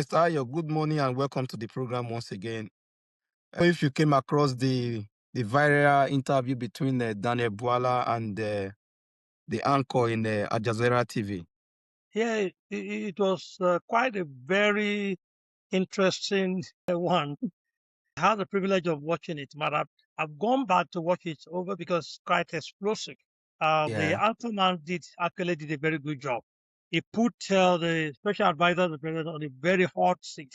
Mr. Ayo, good morning and welcome to the program once again. If you came across the viral interview between Daniel Bwala and the anchor in Al Jazeera TV. Yeah, it was quite a very interesting one. I had the privilege of watching it, but I've gone back to watch it over because it's quite explosive. The Yeah, Anchorman actually did a very good job. He put the special advisor of the president on a very hot seat,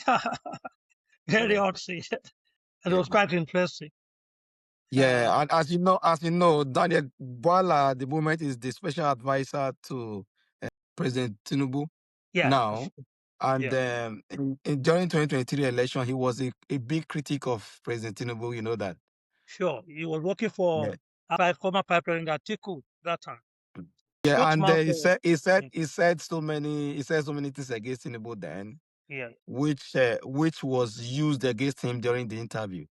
very correct. hot seat, and it Yeah, was quite interesting. yeah. And as you know, Daniel Bwala at the moment is the special advisor to President Tinubu Yeah, now. And yeah, during 2023 election, he was a big critic of President Tinubu. You know that. sure. He was working for Yeah. former pipeline Atiku that time. Yeah, and Spokesman he for, said he said mm, he said so many things against Tinubu then, yeah, which was used against him during the interview.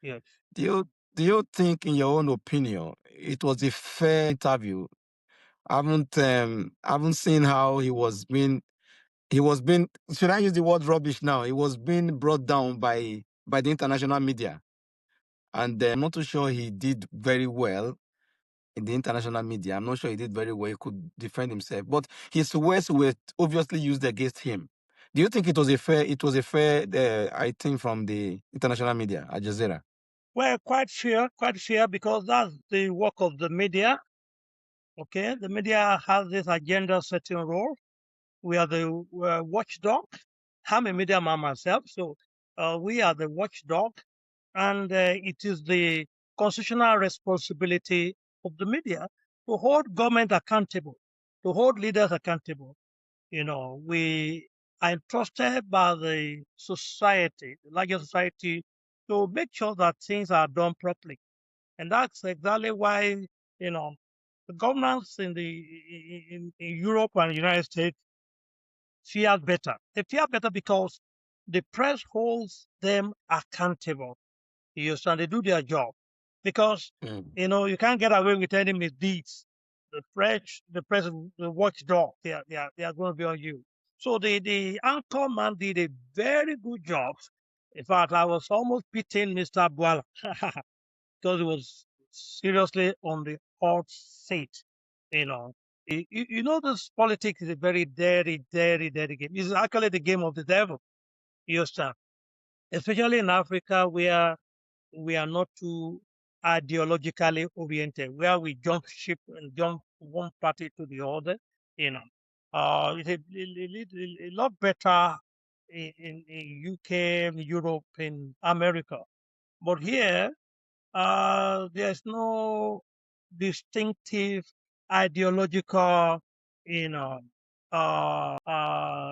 yeah. Do you think, in your own opinion, it was a fair interview? I haven't seen how he was being, should I use the word rubbish now? He was being brought down by the international media, and I'm not too sure he did very well in the international media. I'm not sure he did very well. He could defend himself, but his words were obviously used against him. Do you think it was a fair I think from the international media, Al Jazeera? Well, quite fair, because that's the work of the media. Okay, the media has this agenda setting role. We are the watchdog. I'm a media man myself, so we are the watchdog, and it is the constitutional responsibility of the media to hold government accountable, to hold leaders accountable. We are entrusted by the society, the larger society, to make sure that things are done properly. And that's exactly why, you know, the governments in Europe and the United States fear better. They fear better because the press holds them accountable. You understand? They do their job because Mm. you can't get away with any misdeeds. The press, the watchdog, they are going to be on you. So the anchor man did a very good job. In fact, I was almost pitying Mr. Bwala because he was seriously on the hot seat. You know, this politics is a very dirty, dirty, dirty game. It's actually the game of the devil. You understand? Especially in Africa, where we are not too ideologically oriented, where we jump ship and jump from one party to the other. You know, it's a lot better in UK, in Europe, in America. But here, there's no distinctive ideological, you know,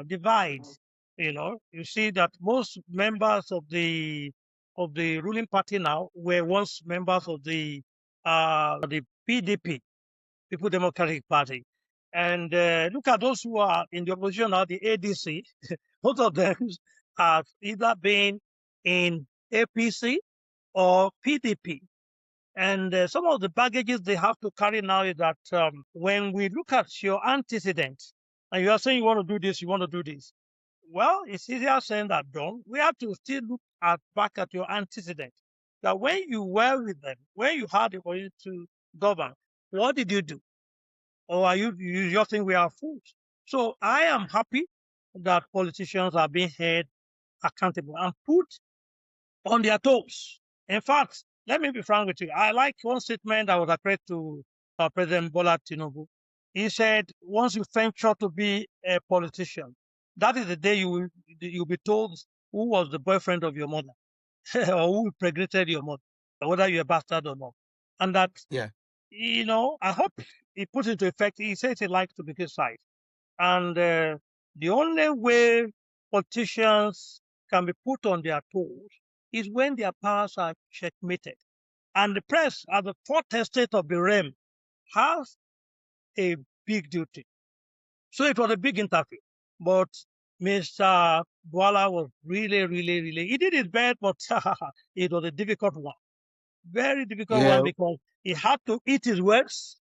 divide. You see that most members of the ruling party now were once members of the PDP, People Democratic Party, and look at those who are in the opposition now, the ADC. Both of them have either been in APC or PDP. And some of the baggages they have to carry now is that when we look at your antecedents, and you are saying you want to do this, you want to do this, well, it's easier said than done. We have to still look back at your antecedents. That when you were with them, when you had the opportunity to govern, what did you do? Or are you just think we are fools? So I am happy that politicians are being held accountable and put on their toes. In fact, let me be frank with you. I like one statement that was accredited to President Bola Tinubu. He said, "Once you venture to be a politician, that is the day you'll be told who was the boyfriend of your mother, or who impregnated your mother, or whether you're a bastard or not." And that, Yeah. I hope he put into effect. He says he likes to be criticized, and the only way politicians can be put on their toes is when their powers are checkmated. And the press, as the fourth estate of the realm, has a big duty. So it was a big interview. But Mr. Bwala was really, really, really, he did his best, but it was a difficult one. Very difficult one Yeah. because he had to eat his words.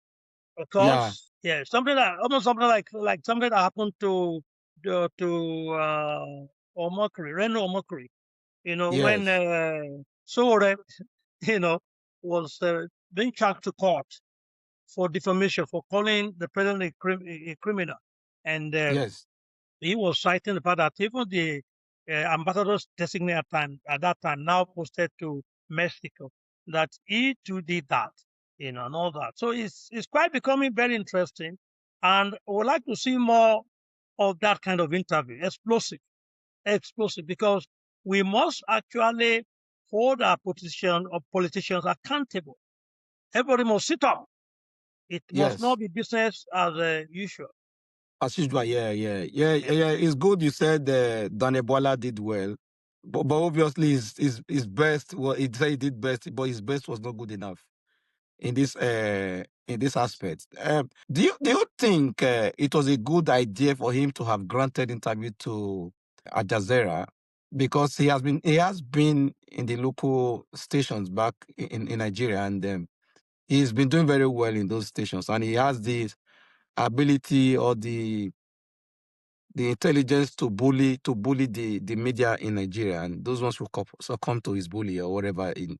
Of Yeah. course, almost something like something that happened to or mockery, Reno or mockery. When Yes. Sowore, you know, was being charged to court for defamation, for calling the president a criminal. And Yes. he was citing the fact that even the ambassadors designate at that time now posted to Mexico that he too did that, and all that. So it's quite becoming very interesting, and I would like to see more of that kind of interview, explosive, because we must actually hold our politicians accountable. Everybody must sit up. It must Yes. not be business as usual. As usual, yeah. It's good you said Bwala did well, but obviously his best. Well, he said he did best, but his best was not good enough in this aspect. Do you think it was a good idea for him to have granted interview to Al Jazeera, because he has been in the local stations back in Nigeria, and he's been doing very well in those stations, and he has this ability or the intelligence to bully the media in Nigeria, and those ones will succumb to his bully or whatever. In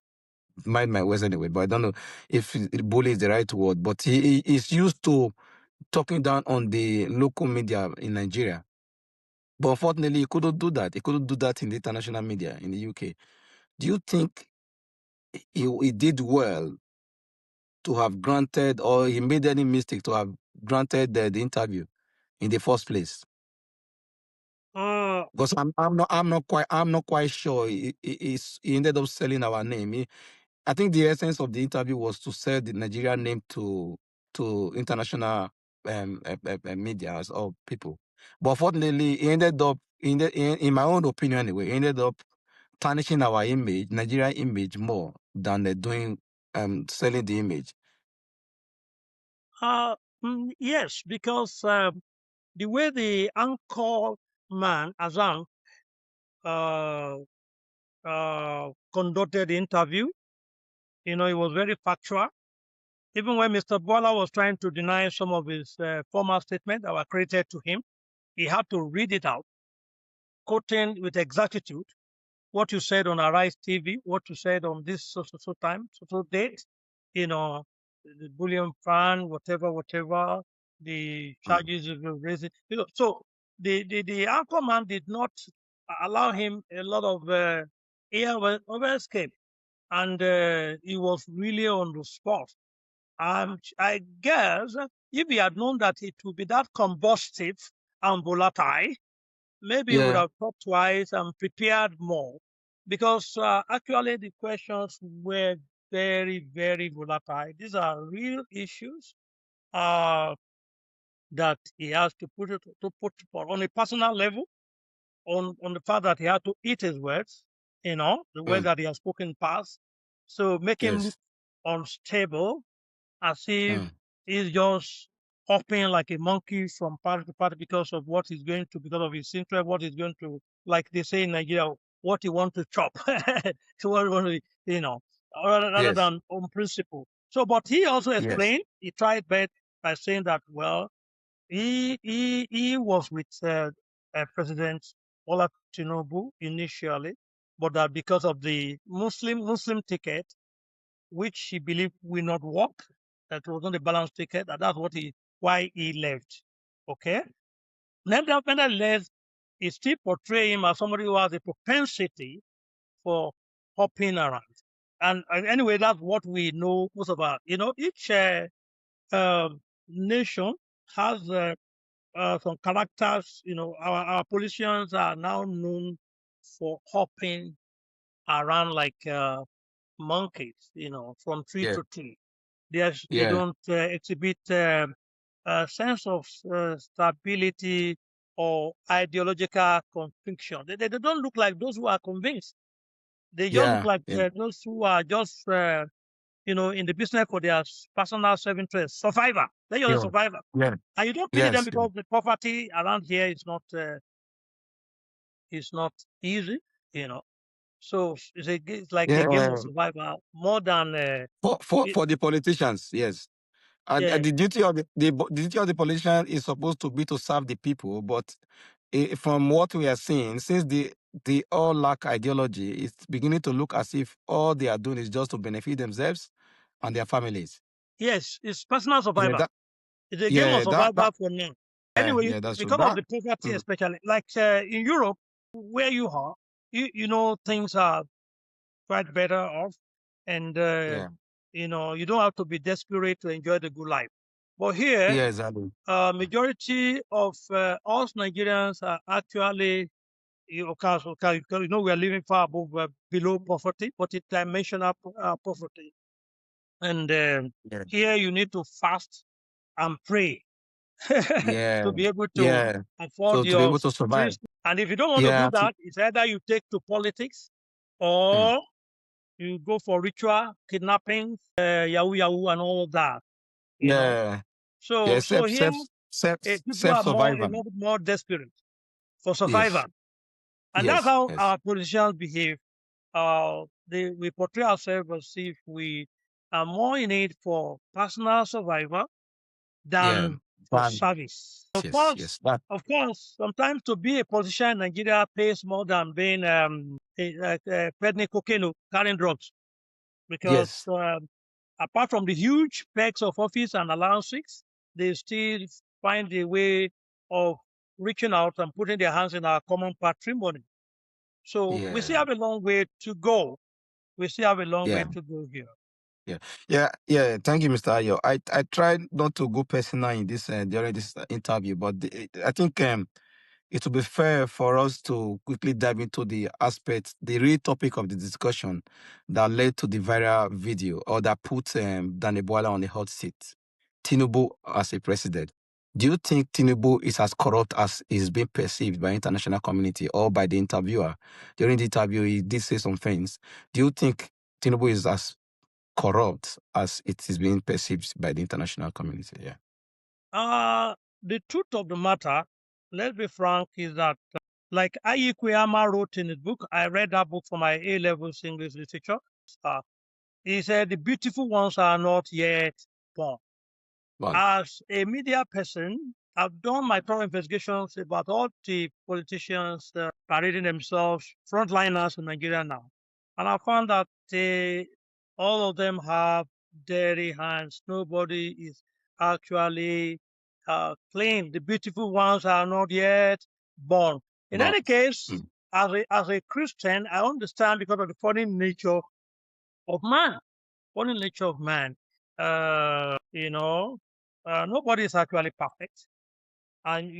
mind my words anyway, but I don't know if bully is the right word. But he is used to talking down on the local media in Nigeria. But unfortunately, he couldn't do that. He couldn't do that in the international media in the UK. Do you think he did well to have granted, or he made any mistake to have granted the interview in the first place? Uh, Because I'm not quite sure he ended up selling our name. I think the essence of the interview was to sell the Nigerian name to international media or people. But fortunately, he ended up in my own opinion anyway, he ended up tarnishing our image, Nigerian image, more than doing selling the image. uh, yes, because the way the anchor man, Azan, uh, conducted the interview, it was very factual. Even when Mr. Bwala was trying to deny some of his former statements that were credited to him, he had to read it out, quoting with exactitude what you said on Arise TV, what you said on this so time, so date, the bullion fund, whatever, the Mm. charges you were raising. So the anchor man did not allow him a lot of air of escape, and he was really on the spot. I guess if he had known that it would be that combustive and volatile, maybe he would Yeah. have thought twice and prepared more, because actually the questions were very, very volatile. These are real issues uh, that he has to put on a personal level, on the fact that he had to eat his words, the words Mm. that he has spoken past. So make him look Yes. unstable, as if Mm. he's just hopping like a monkey from party to party because of what he's going to, because of his interest, what he's going to, like they say in Nigeria, what he want to chop. So what he want to, rather Yes. than on principle. So, but he also Yes. explained, he tried by saying that, well, he was with President Bola Tinubu initially, but that because of the Muslim ticket, which he believed will not work, that was not a balanced ticket, and that's why he left. Okay? Nevertheless, he still portray him as somebody who has a propensity for hopping around. And anyway, that's what we know most of our, each nation has some characters. Our politicians are now known for hopping around like monkeys, from tree Yeah. to tree. They Yeah. don't exhibit a sense of stability or ideological conviction. They don't look like those who are convinced. They just look Yeah. like Yeah. those who are just, in the business for their personal self-interest. Survivor. They're just a Yeah. survivor. Yeah. And you don't pity them Yes. because the poverty around here is not easy, you know. So it's like a game of Yeah. survival more than it, For the politicians, yes. And yeah. the duty of the duty of the politician is supposed to be to serve the people, but from what we are seeing, since the all lack ideology, it's beginning to look as if all they are doing is just to benefit themselves and their families. Yes, it's personal Yeah, survival. that It's a game of yeah, that survival for now. Anyway, yeah, that's true. because of That the poverty, mm, especially like in Europe, where you are, you know things are quite better off, and yeah, you know you don't have to be desperate to enjoy the good life. But here, yeah, exactly. majority of us Nigerians are actually you know we are living far above below poverty, but it's dimensional poverty, and Yeah, here you need to fast and pray yeah, to be able to yeah. afford So to be your able to free. survive, And if you don't want to do yeah, that, it's either you take to politics mm, or you go for ritual, kidnapping, yahoo yahoo, and all of that. You know. yeah, yeah. So here people Self are more a survival. little bit more desperate for survival, Yes, and that's yes, how yes. our politicians behave. We portray ourselves as if we are more in it for personal survival Yeah, than for ban. service. Yes, yes. That Of course, sometimes to be a politician in Nigeria pays more than being a peddling cocaine or carrying drugs because yes, apart from the huge perks of office and allowances, they still find a way of reaching out and putting their hands in our common patrimony. So we still yeah, have a long way to go. We still have a long way yeah. to go here. Yeah, yeah, yeah. Thank you, Mr. Ayo. I tried not to go personal in this during this interview, but I think it would be fair for us to quickly dive into the aspect, the real topic of the discussion that led to the viral video or that put Danny Bwala on the hot seat. Tinubu as a president. Do you think Tinubu is as corrupt as is being perceived by international community or by the interviewer? During the interview, he did say some things. Do you think Tinubu is as corrupt as it is being perceived by the international community? Yeah. Uh, the truth of the matter, let's be frank, is that like Ayi Kuyama wrote in his book, I read that book for my A levels English literature. Uh, he said, the beautiful ones are not yet born. Well, As a media person, I've done my thorough investigations about all the politicians parading themselves, frontliners in Nigeria now. And I found that all of them have dirty hands. Nobody is actually clean. The beautiful ones are not yet born. In but any case, mm, as a Christian, I understand because of the fallen nature of man. Fallen nature of man. You know, nobody is actually perfect, and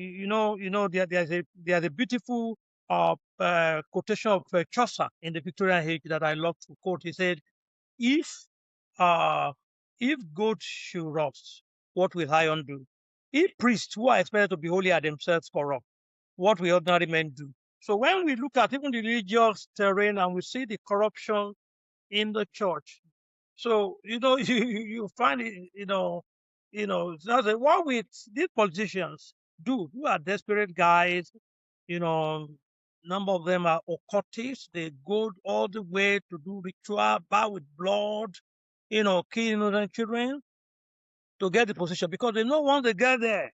there's a beautiful quotation of Chaucer in the Victorian age that I love to quote. He said, "If uh, if goats should rust, what will iron do? If priests who are expected to be holy are themselves corrupt, what will ordinary men do?" So when we look at even the religious terrain and we see the corruption in the church, so you find it, that's what we these politicians do. Who are desperate guys, you know. Number of them are occultists. They go all the way to do ritual, bath with blood, kill innocent children to get the position because they know once they get there,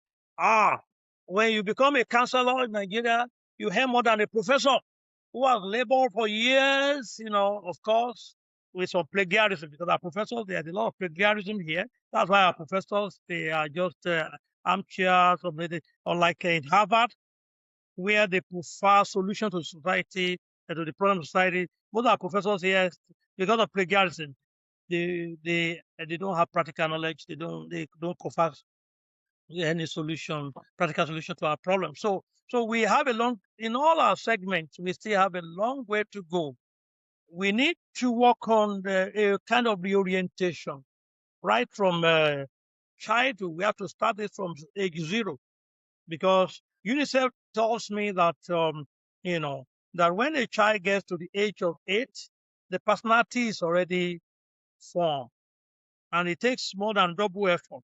when you become a counselor in Nigeria, you have more than a professor who has labored for years, of course, with some plagiarism because our professors, there's a lot of plagiarism here. That's why our professors, they are just armchairs, unlike in Harvard, where they prefer solution to society and to the problem of society. Most of our professors here, because of plagiarism, they don't have practical knowledge. They don't confer any practical solution to our problem. So we have in all our segments, we still have a long way to go. We need to work on a kind of reorientation, right from childhood. We have to start it from age 0 because UNICEF tells me that you know that when a child gets to the age of 8, the personality is already formed, and it takes more than double effort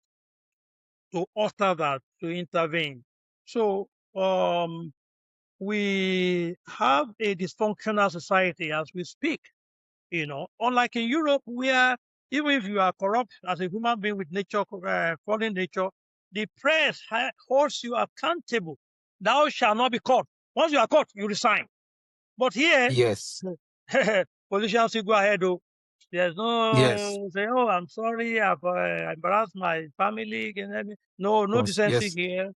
to alter that, to intervene. So we have a dysfunctional society as we speak. Unlike in Europe, where even if you are corrupt as a human being with nature, fallen nature, the press holds you accountable. thou shalt not be caught. Once you are caught, you resign. But here, Yes. politicians will go ahead. Oh, there's Yes. no say, oh, I'm sorry, I've embarrassed my family. No, no Course. decency Yes. here.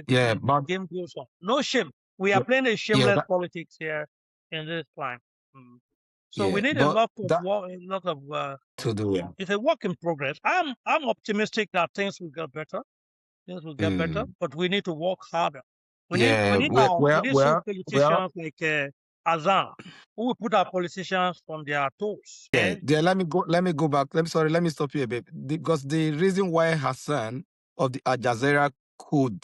Yeah. The But game goes on. No shame. We are yeah. playing a Yeah. shameless politics here in this time. Mm. So we Yeah. need a But lot of that work, a lot of. to do. Yeah. It's a work in progress. I'm optimistic that things will get better. Things will get better, Mm. but we need to work harder. Yeah. We need some Well. politicians like Azan who will put our politicians on their toes. Yeah. Okay? Yeah. Let me go back. Let me stop you a bit. Because the reason why Hassan of the Al Jazeera could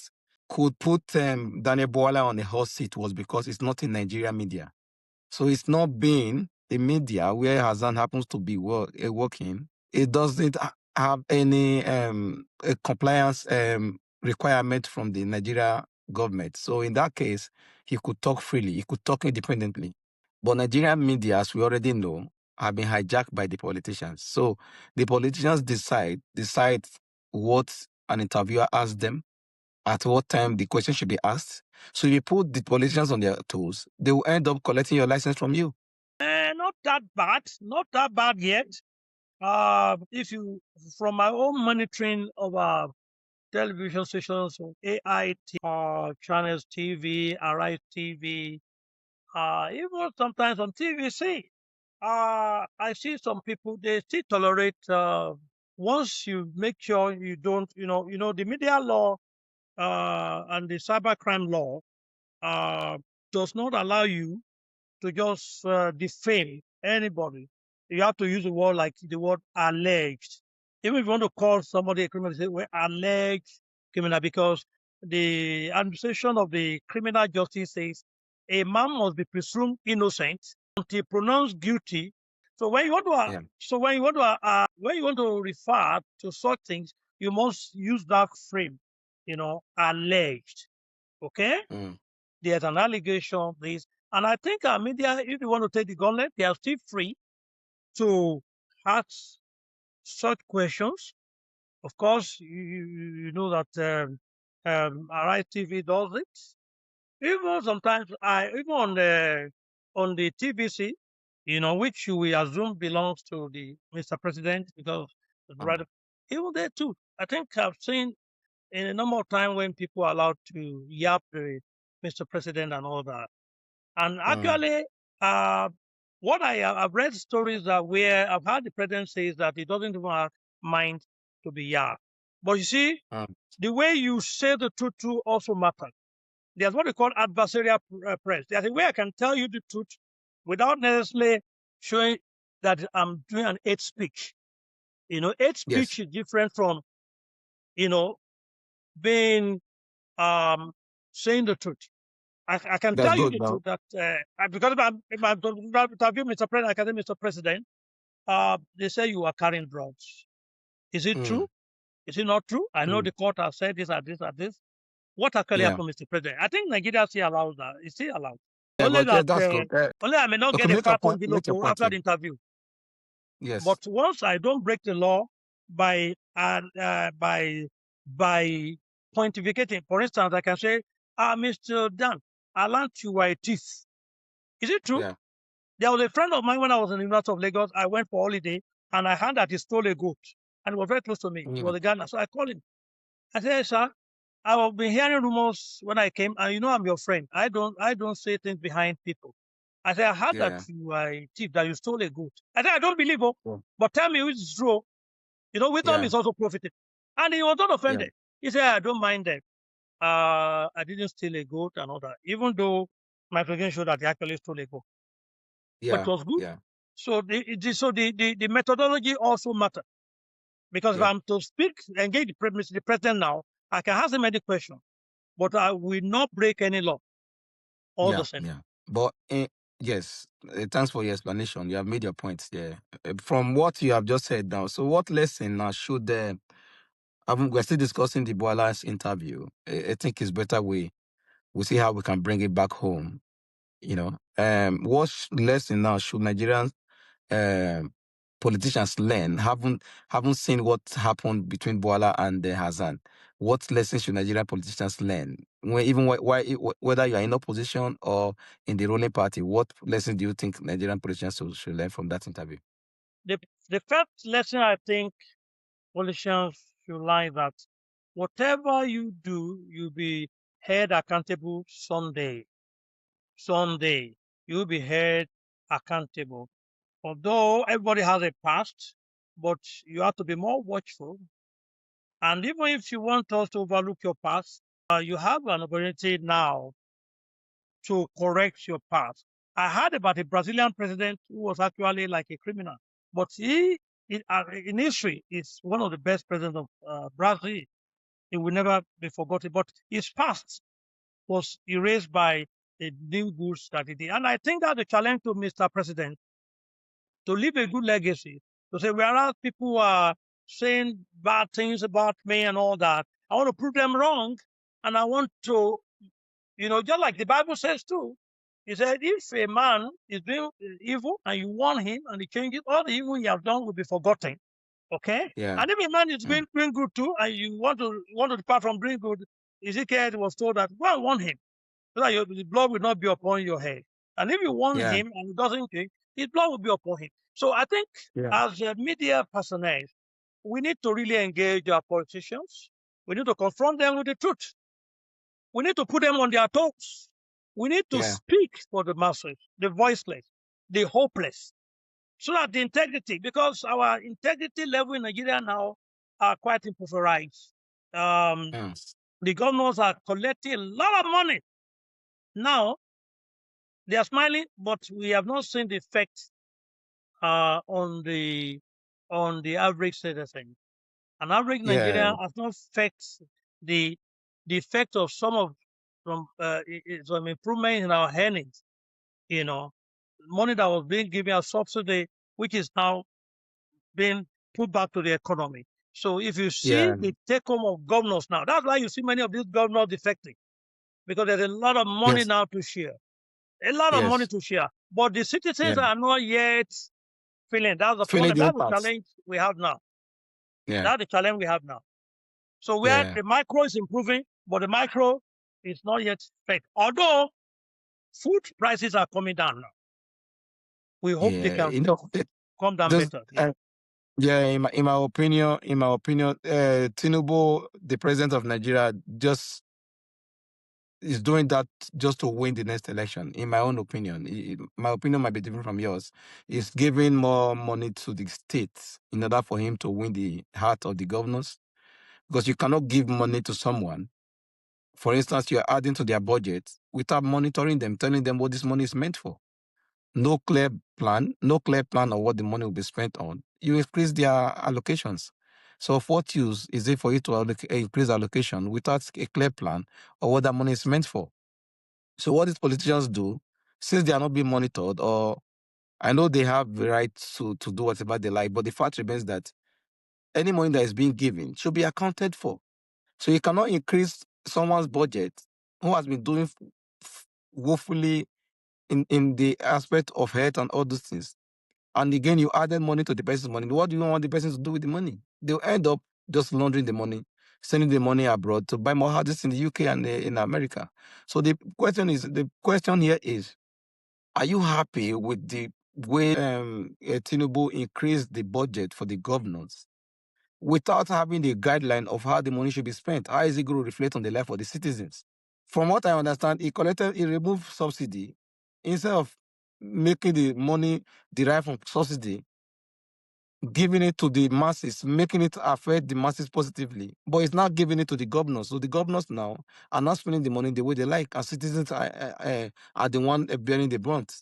put Daniel Bwala on the hot seat was because it's not in Nigeria media. So it's not being the media where Hassan happens to be working. It doesn't have any a compliance requirement from the Nigeria government. So in that case, he could talk freely. He could talk independently. But Nigerian media, as we already know, have been hijacked by the politicians. So the politicians decide what an interviewer asks them, at what time the question should be asked. So if you put the politicians on their toes, they will end up collecting your license from you. Not that bad. Not that bad yet. If you, from my own monitoring of television stations, AI channels, TV, Arise TV, even sometimes on TVC, I see some people they still tolerate. Once you make sure you don't, the media law and the cybercrime law does not allow you to just defame anybody. You have to use the word like the word alleged. Even if you want to call somebody a criminal, you say we're alleged criminal because the administration of the criminal justice says a man must be presumed innocent until pronounced guilty. So when you want to, Yeah. when you want to refer to such things, you must use that frame, alleged. Okay, Mm. there's an allegation of this. And I think our media, if you want to take the gauntlet, they are still free to ask such questions. Of course, you know that Arise TV does it. Even sometimes, even on the TVC, which you will assume belongs to the Mr. President because right, Um, even there too. I think I've seen in a number of time when people are allowed to yap the Mr. President and all that. And mm, actually, uh, I've read stories that where I've heard the president says that he doesn't even have mind to be yapped. But you see, um, the way you say the truth too also matters. There's what we call adversarial press. There's a way I can tell you the truth without necessarily showing that I'm doing an hate speech. Hate yes, speech is different from, you know, being saying the truth. I can that's tell you good the now. truth that because if I'm to interview Mr. President, I can say, Mr. President, they say you are carrying drugs. Is it true? Mm, Is it not true? I know mm, the court has said this and this and this. What actually yeah. happened, Mr. President? I think Nigeria still allows that. It's still allowed. Yeah, Only but yeah, that that's good. only I may not Okay, get a make a fat point. envelope Make your point after here. the interview. Yes. But once I don't break the law by by pontificating, for instance, I can say, Mr. Dan, I learned you were a thief. Is it true? Yeah. There was a friend of mine when I was in the University of Lagos. I went for holiday and I heard that he stole a goat and he was very close to me. He Mm, was a Ghana. So I called him. I said, "Hey, sir, I've been hearing rumors when I came, and I'm your friend. I don't say things behind people. I said, I heard that yeah. you are a thief, that you stole a goat. I said, I don't believe it, Yeah. but tell me which is true. Wisdom Yeah. is also profited. And he was not Yeah. offended. He said, I don't mind that. I didn't steal a goat and all that, even though my investigation showed that he actually stole a goat. But it Yeah. was good. Yeah. So the methodology also matters. Because if Yeah. I'm to speak, engage the president now, I can ask him any question, but I will not break any law all Yeah. the same. Yeah. But yes, thanks for your explanation. You have made your points there. From what you have just said now, so what lesson now should we're still discussing the Bwala's interview. I think it's better we see how we can bring it back home. What lesson now should Nigerians um politicians learn, haven't seen what happened between Bwala and Hassan? What lessons should Nigerian politicians learn? Whether you are in opposition or in the ruling party, what lessons do you think Nigerian politicians should learn from that interview? The, the first lesson I think politicians should learn that whatever you do, you'll be held accountable someday. Someday, you'll be held accountable. Although everybody has a past, but you have to be more watchful. And even if you want us to overlook your past, you have an opportunity now to correct your past. I heard about a Brazilian president who was actually like a criminal, but he, in history, is one of the best presidents of Brazil. It will never be forgotten. But his past was erased by the new good strategy. And I think that's a challenge to Mr. President to leave a good legacy. To say, whereas people are saying bad things about me and all that, I want to prove them wrong. And I want to, just like the Bible says too, he said, if a man is doing evil and you warn him and he changes, all the evil he has done will be forgotten. Okay? Yeah. And if a man is Mm. doing good too, and you want to depart from doing good, Ezekiel was told that go and warn him, so that the blood will not be upon your head. And if you warn Yeah. him and he doesn't change, his blood will be upon him. So I think Yeah. as a media personnel, we need to really engage our politicians. We need to confront them with the truth. We need to put them on their toes. We need to Yeah. speak for the masses, the voiceless, the hopeless, so that the integrity, because our integrity level in Nigeria now are quite impoverished. Yes. The governors are collecting a lot of money. Now, they are smiling, but we have not seen the effect on the average citizen. An average Yeah. Nigerian has not felt the effect of some improvement in our earnings. Money that was being given as subsidy, which is now being put back to the economy. So if you see Yeah. the take home of governors now, that's why you see many of these governors defecting, because there's a lot of money Yes. now to share. A lot of money Yes. to share. But the citizens Yeah. are not yet feeling. That's the Feeling problem. the That's the impact. challenge we have now. Yeah. That's the challenge we have now. So where Yeah. the micro is improving, but the micro is not yet fed. Although food prices are coming down now. We hope they Yeah. can come down Those, better. Yeah. yeah, in my opinion, Tinubu, the president of Nigeria, just is doing that just to win the next election. In my own opinion, my opinion might be different from yours. He's giving more money to the states in order for him to win the heart of the governors, because you cannot give money to someone. For instance, you are adding to their budget without monitoring them, telling them what this money is meant for. No clear plan of what the money will be spent on. You increase their allocations. So of what use is it for you to increase allocation without a clear plan of what that money is meant for? So what these politicians do, since they are not being monitored, or I know they have the right to do whatever they like, but the fact remains that any money that is being given should be accounted for. So you cannot increase someone's budget who has been doing woefully in the aspect of health and all those things. And again, you added money to the person's money. What do you want the person to do with the money? They'll end up just laundering the money, sending the money abroad to buy more houses in the UK and in America. So the question here is, are you happy with the way Tinubu increased the budget for the governors without having the guideline of how the money should be spent? How is it going to reflect on the life of the citizens? From what I understand, he removed subsidy instead of making the money derived from subsidy, giving it to the masses, making it affect the masses positively. But it's not giving it to the governors. So the governors now are not spending the money the way they like, and citizens are the one bearing the brunt.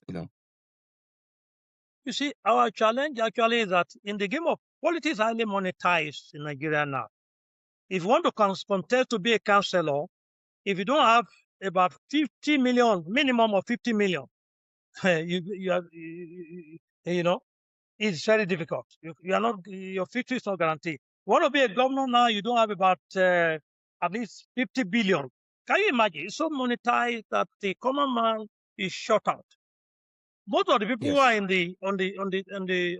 You see, our challenge actually is that in the game of politics, highly monetized in Nigeria now. If you want to contest to be a councillor, if you don't have about 50 million, minimum of 50 million, it's very difficult. You are not, your future is not guaranteed. You want to be a governor now, you don't have about at least 50 billion. Can you imagine? It's so monetized that the common man is shut out. Most of the people who are Yes. in the on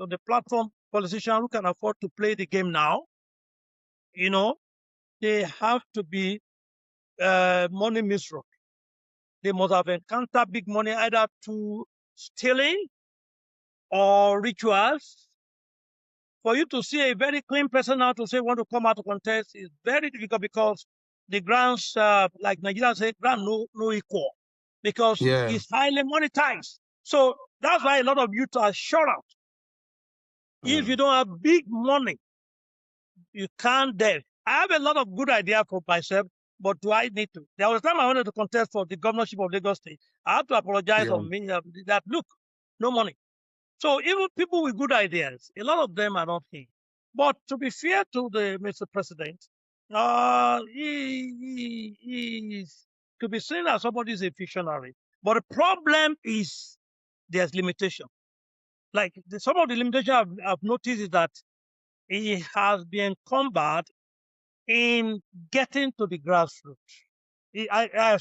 the platform politicians who can afford to play the game now, they have to be money misrule. They must have encountered big money either through stealing or rituals. For you to see a very clean person now to say want to come out to contest is very difficult because the grants, like Nigeria say, grant no equal because Yeah. it's highly monetized. So that's why a lot of youth are shut out. If you Mm. don't have big money, you can't dare. I have a lot of good ideas for myself, but do I need to? There was a time I wanted to contest for the governorship of Lagos State. I had to apologize Yeah. on me that look, no money. So even people with good ideas, a lot of them are not here. But to be fair to the Mr. President, he is to be seen as somebody is a visionary. But the problem is there's limitation. Like some of the limitation I've noticed is that he has been combat in getting to the grassroots.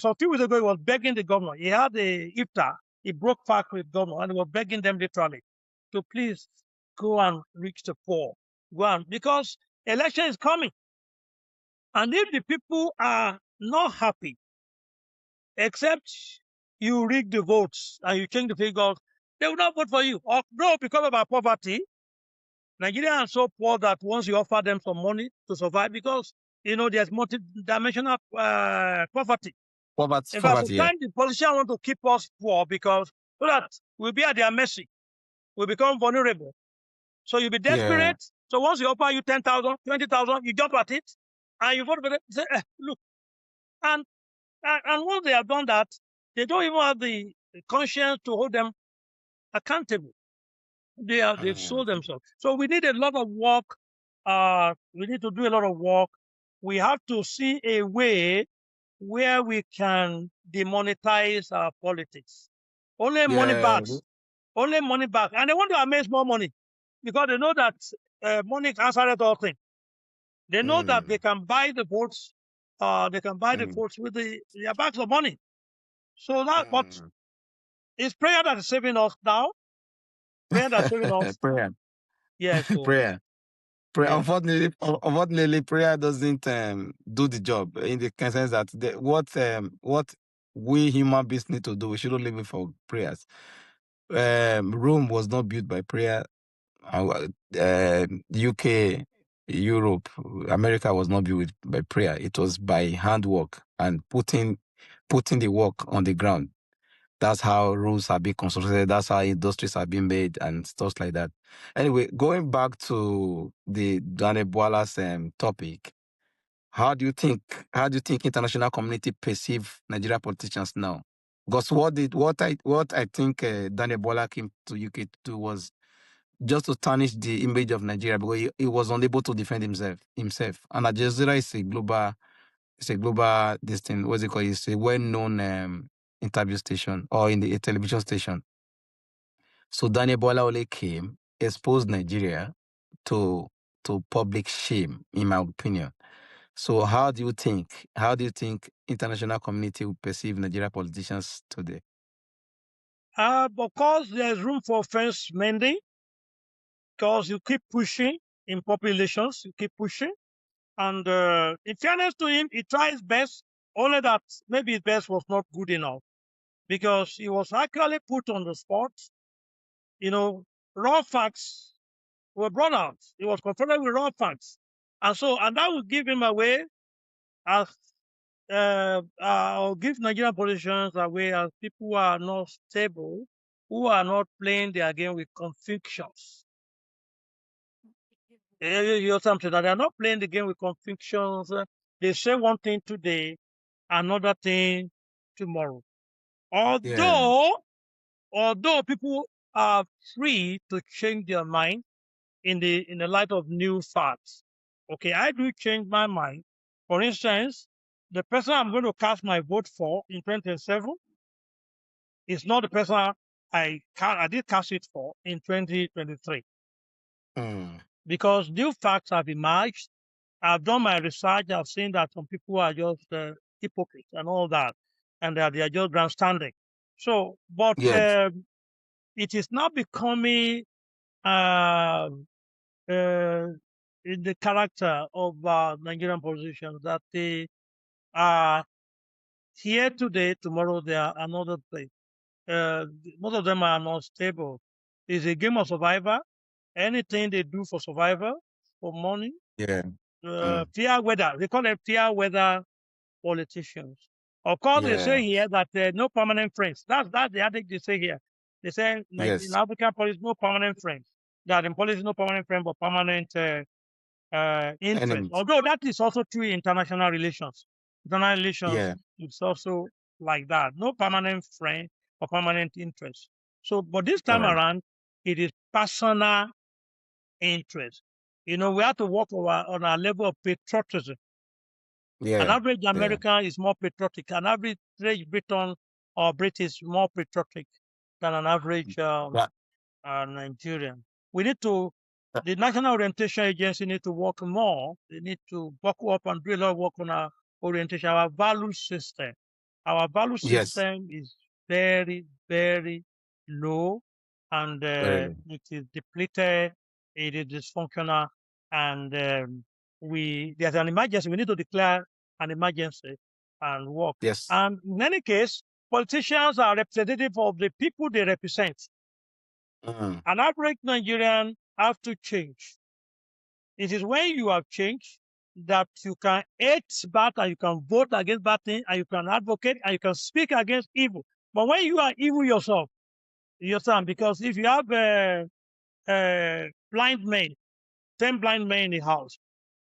So a few weeks ago, he was begging the governor. He had a iftar. He broke fact with governor and he was begging them literally to please go and reach the poor. Go on, because election is coming. And if the people are not happy, except you rig the votes and you change the figures, they will not vote for you. Or no, because of our poverty, Nigerians are so poor that once you offer them some money to survive, because there's multi-dimensional poverty. Poverty, In fact, poverty, yeah. sometimes the politicians want to keep us poor because so that we'll be at their mercy. We'll become vulnerable. So you'll be Yeah. desperate. So once you offer you 10,000, 20,000, you jump at it and you vote for it. Say, look. And once they have done that, they don't even have the conscience to hold them accountable. They've Mm. sold themselves. So we need a lot of work. We need to do a lot of work. We have to see a way where we can demonetize our politics. Only money Yeah. bags. Only money back. And they want to amass more money because they know that money answers all things. They know that they Mm. can buy the votes. They can buy the Mm. votes with their bags of money. So but Mm. it's prayer that is saving us now. Prayer that's saving us. Prayer. Yeah. So Prayer. Prayer. yeah. Unfortunately, prayer doesn't do the job in the sense that what we human beings need to do, we shouldn't leave it for prayers. Rome was not built by prayer. UK, Europe, America was not built by prayer. It was by handwork and putting the work on the ground. That's how rules are being constructed. That's how industries are being made and stuff like that. Anyway, going back to the Daniel Bwala's topic, how do you think international community perceive Nigeria politicians now? Because what I think Daniel Bwala came to UK to do was just to tarnish the image of Nigeria because he was unable to defend himself. And Al Jazeera is a global this thing, what's it called? It's a well-known interview station or in the a television station. So Daniel Bola Ole came, exposed Nigeria to public shame, in my opinion. So how do you think international community will perceive Nigeria politicians today? Of course, there's room for fence mending because you keep pushing in populations, you keep pushing. And in fairness to him, he tried his best, only that maybe his best was not good enough because he was actually put on the spot. Raw facts were brought out. He was confronted with raw facts. And that will give him away as or give Nigerian politicians away as people who are not stable, who are not playing their game with convictions. You something that they are not playing the game with convictions. They say one thing today, another thing tomorrow. Yeah. Although people are free to change their mind in the light of new facts. Okay, I do change my mind. For instance, the person I'm going to cast my vote for in 2027 is not the person I did cast it for in 2023 Mm. because new facts have emerged. I've done my research. I've seen that some people are just hypocrites and all that, and that they are just grandstanding. So, but Yes. it is now becoming uh, in the character of Nigerian politicians that they are here today, tomorrow they are another place. Most of them are not stable. It's a game of survival. Anything they do for survival, for money, Yeah. Mm. fair weather. They call them fair weather politicians. Of course, they say Yeah. here that no permanent friends. That's the adage they say here. They say like in Yes. African politics, no permanent friends. That in politics, no permanent friend, but permanent interest. Enemies. Although that is also true in international relations. International relations, Yeah. it's also like that. No permanent friend or permanent interest. So, but this All time right. around, it is personal interest. You know, we have to work on our level of patriotism. An Yeah. average Yeah. American is more patriotic. An average Briton or British more patriotic than an average That, Nigerian. We need to, that- the National Orientation Agency need to work more. They need to buckle up and do a lot of work on our orientation, our value system. Our value yes. system is very, very low and Very. it is depleted, it is dysfunctional, and there's an emergency. We need to declare an emergency and work. Yes. And in any case, politicians are representative of the people they represent. Mm. An average Nigerian have to change. It is when you have changed that you can hate bad and you can vote against bad things and you can advocate and you can speak against evil. But when you are evil yourself, you understand? Because if you have blind men, 10 blind men in the house,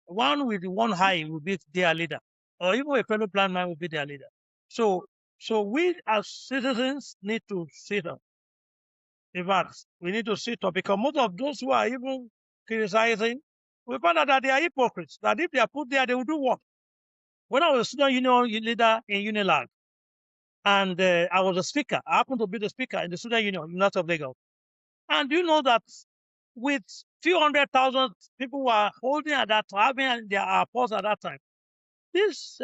one with one eye will be their leader, or even a fellow blind man will be their leader. So, so we as citizens need to sit up. In fact, we need to sit up because most of those who are even criticizing, we find out that they are hypocrites. That if they are put there, they will do what? When I was a student union leader in Unilag, and I was a speaker, I happened to be the speaker in the student union, University of Lagos. And you know that with few 100,000 people were holding at that time, having their posts at that time, this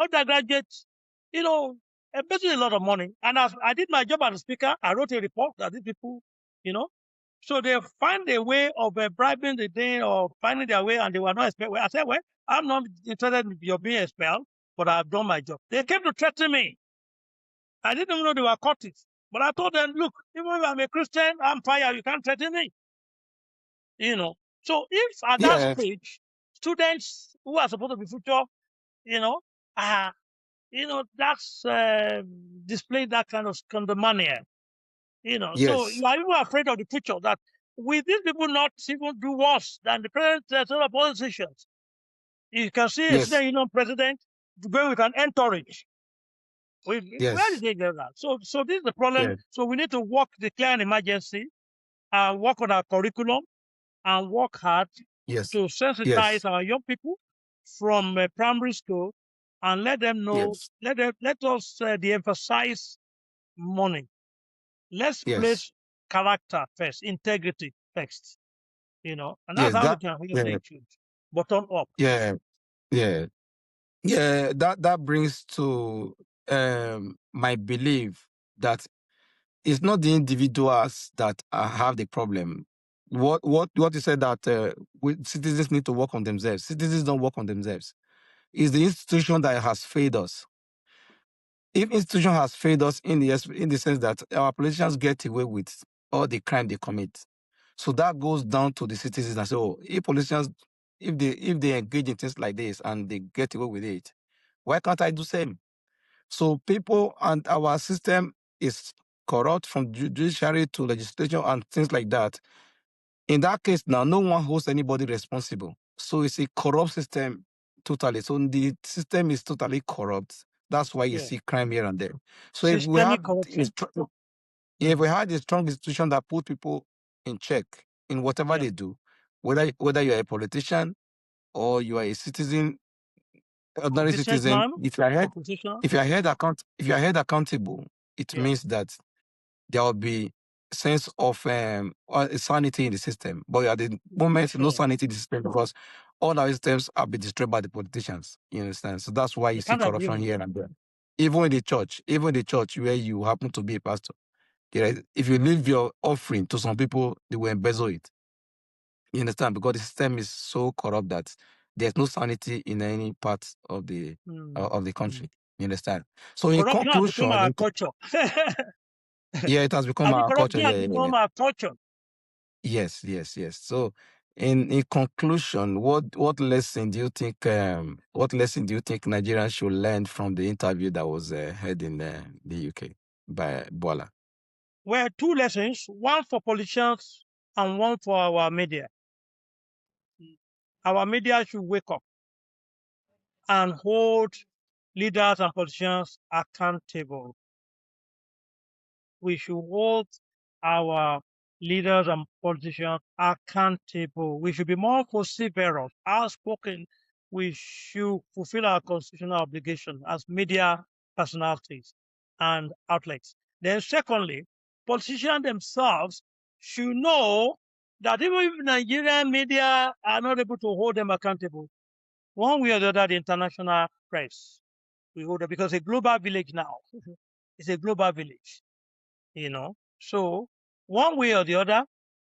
undergraduates, you know, invested a lot of money. And as I did my job as a speaker, I wrote a report that these people, you know, so they find a way of bribing the thing or finding their way, and they were not expelled. I said, well, I'm not interested in your being expelled, but I've done my job. They came to threaten me. I didn't even know they were cultists. But I told them, look, even if I'm a Christian, I'm fire. You can't threaten me. You know. So if at that Yeah. stage, students who are supposed to be future, you know, are that's displaying that kind of scandalmania. So Yes. you are even afraid of the future that with these people not even do worse than the present set of politicians. You can see a Yes. student union president going with an entourage. Where did Yes. they get that? So this is the problem. Yeah. So we need to declare an emergency, and work on our curriculum, and work hard Yes. to sensitize Yes. our young people from primary school, and let them know, Yes. let us de-emphasize money. Let's Yes. place character first, integrity first, and that's Yes. how we That. can Yeah. really change. Bottom up. Yeah. Yeah. Yeah. That brings to my belief that it's not the individuals that have the problem. What you said that citizens need to work on themselves. Citizens don't work on themselves. It's the institution that has failed us. If institution has failed us in the sense that our politicians get away with all the crime they commit, so that goes down to the citizens and say, oh, if politicians, if they engage in things like this and they get away with it, why can't I do same? So people and our system is corrupt from judiciary to legislation and things like that. In that case, now no one holds anybody responsible. So it's a corrupt system totally. So the system is totally corrupt. That's why you Yeah. see crime here and there. So Systemic corruption. if Mm. we had a strong institution that put people in check in whatever Yeah. they do, whether you're a politician or you are a citizen, ordinary citizen, Businessman if you are or held, politician. if you are held accountable, it Yeah. means that there will be sense of sanity in the system. But at the moment, no Sure. sanity in the system because all our systems have been destroyed by the politicians. You understand? So that's why I you see can't agree corruption more. here and there. Even in the church where you happen to be a pastor, if you leave your offering to some people, they will embezzle it. You understand? Because the system is so corrupt that there's no sanity in any part of the Mm. country. You understand? So in Corruption has become conclusion, our culture. yeah, it has become I mean, our culture. corruption has Yeah, yeah, yeah. become our culture. Yes, yes, yes. So in conclusion, what lesson do you think Nigerians should learn from the interview that was held in the UK by Bwala? Well, two lessons, one for politicians and one for our media. Our media should wake up and hold leaders and politicians accountable. We should hold our leaders and politicians accountable. We should be more vociferous, outspoken. We should fulfill our constitutional obligation as media personalities and outlets. Then, secondly, politicians themselves should know that even if Nigerian media are not able to hold them accountable, one way or the other, the international press we hold them because it's a global village now. It's a global village, you know. So one way or the other,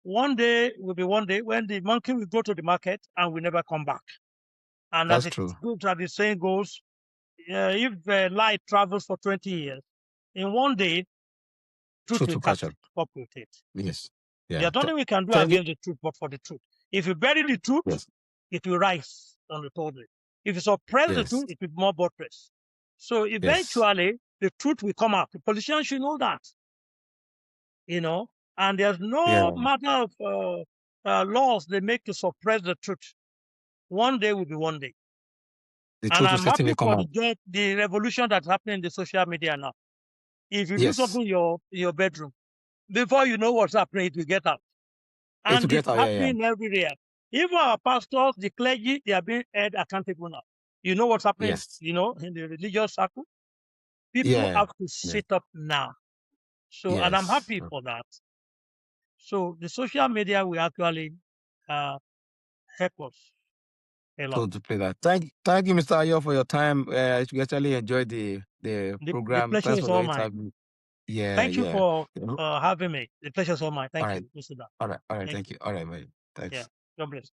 one day will be one day when the monkey will go to the market and will never come back. And as That's it true. goes, as the saying goes, if light travels for 20 years, in one day, truth True will to catch catch up. up with it. Yes. Yeah. There's nothing we can do Thank you. against the truth but for the truth. If you bury the truth, Yes. it will rise on the third day. If you suppress the Yes. truth, it will be more buttressed. So Yes. eventually, the truth will come out. The politicians should know that, you know, and there's no Yeah. matter of laws they make to suppress the truth. One day will be one day. The And truth will I'm happy certainly come for out. the revolution that's happening in the social media now. If you do Yes. something in your bedroom, before you know what's happening, it will get out. It will And get it's out. Yeah. Yeah. happening everywhere. Even our pastors, the clergy, they are being held accountable now. You know what's happening, Yes. in the religious circle? People Yeah. have to Yes. sit up now. So, and I'm Yes. happy for that. So the social media will actually uh, help us a lot. So to play that. Thank you, Mr. Ayo, for your time. I actually enjoyed the The program. pleasure Thanks is for the all mine. interview. Yeah. Thank you Yeah. for All having me. The pleasure is all mine. Thank right. you, Mr. Da. All right. All right. Thank Thank you. you. All right, man. Yeah. Thanks. God bless.